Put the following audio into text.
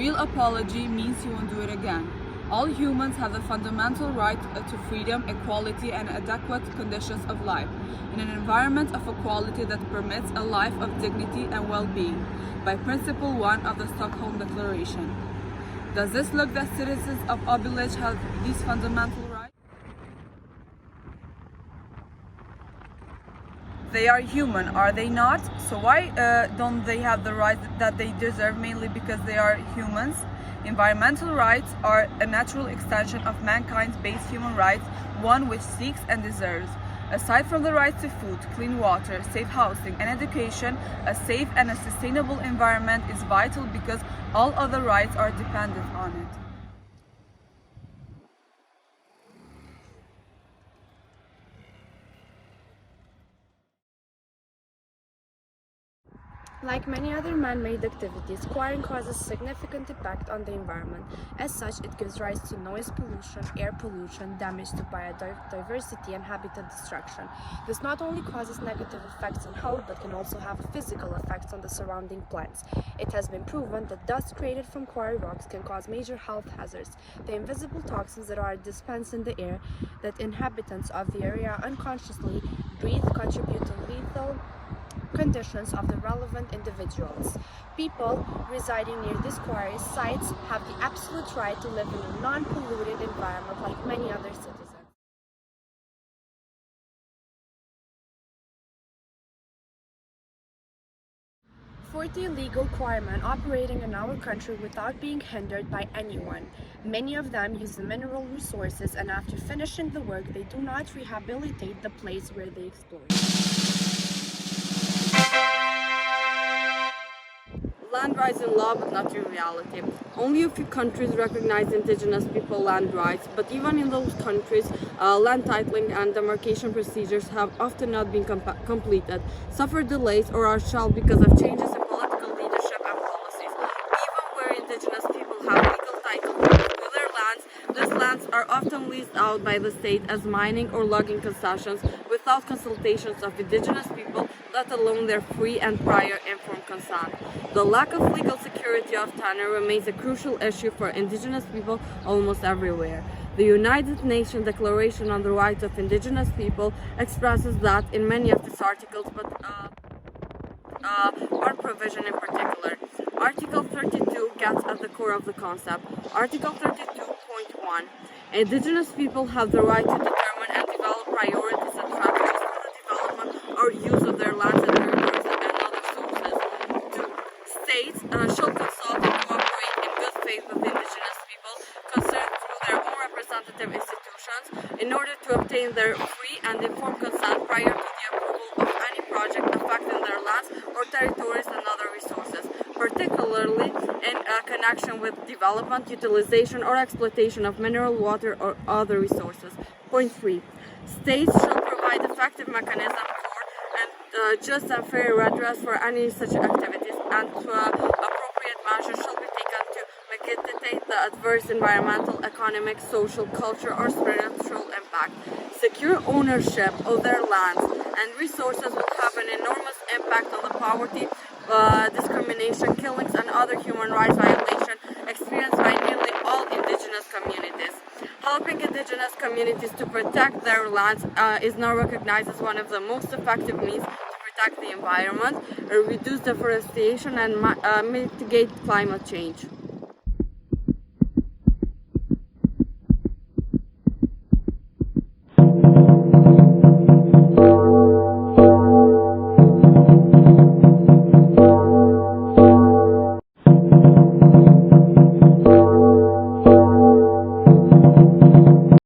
real apology means you won't do it again. All humans have the fundamental right to freedom, equality, and adequate conditions of life, in an environment of equality that permits a life of dignity and well-being, by Principle 1 of the Stockholm Declaration. Does this look that citizens of Obelisc have these fundamental rights? They are human, are they not? So why don't they have the rights that they deserve, mainly because they are humans? Environmental rights are a natural extension of mankind's base human rights, one which seeks and deserves. Aside from the right to food, clean water, safe housing, and education, a safe and a sustainable environment is vital because all other rights are dependent on it. Like many other man-made activities, quarrying causes significant impact on the environment. As such, it gives rise to noise pollution, air pollution, damage to biodiversity, and habitat destruction. This not only causes negative effects on health, but can also have physical effects on the surrounding plants. It has been proven that dust created from quarry rocks can cause major health hazards. The invisible toxins that are dispensed in the air that inhabitants of the area unconsciously breathe contribute to lethal conditions of the relevant individuals. People residing near these quarry sites have the absolute right to live in a non-polluted environment like many other citizens. For the illegal quarrymen operating in our country without being hindered by anyone, many of them use the mineral resources, and after finishing the work, they do not rehabilitate the place where they explored. Land rights in law, but not in reality. Only a few countries recognize indigenous people land rights, but even in those countries, land titling and demarcation procedures have often not been completed, suffer delays, or are shelved because of changes in political leadership and policies. Even where indigenous people have legal title to their lands, these lands are often leased out by the state as mining or logging concessions without consultations of indigenous people, let alone their free and prior informed consent. The lack of legal security of tenure remains a crucial issue for indigenous people almost everywhere. The United Nations Declaration on the Rights of Indigenous People expresses that in many of these articles, but one provision in particular. Article 32 gets at the core of the concept. Article 32.1. Indigenous people have the right to determine and develop priorities and strategies for the development or use of their lands and territories and other sources. States shall consult and cooperate in good faith with indigenous people concerned through their own representative institutions in order to obtain their free and informed consent prior to the approval of any project affecting their lands or territories and other resources, particularly in connection with development, utilization, or exploitation of mineral water or other resources. Point 3. States shall provide effective mechanisms for just and fair redress for any such activities, and appropriate measures shall be taken to mitigate the adverse environmental, economic, social, cultural, or spiritual impact. Secure ownership of their lands and resources will have an enormous impact on the poverty, discrimination, killings, and other human rights violations experienced by nearly all indigenous communities. Helping indigenous communities to protect their lands is now recognized as one of the most effective means to protect the environment, reduce deforestation, and mitigate climate change.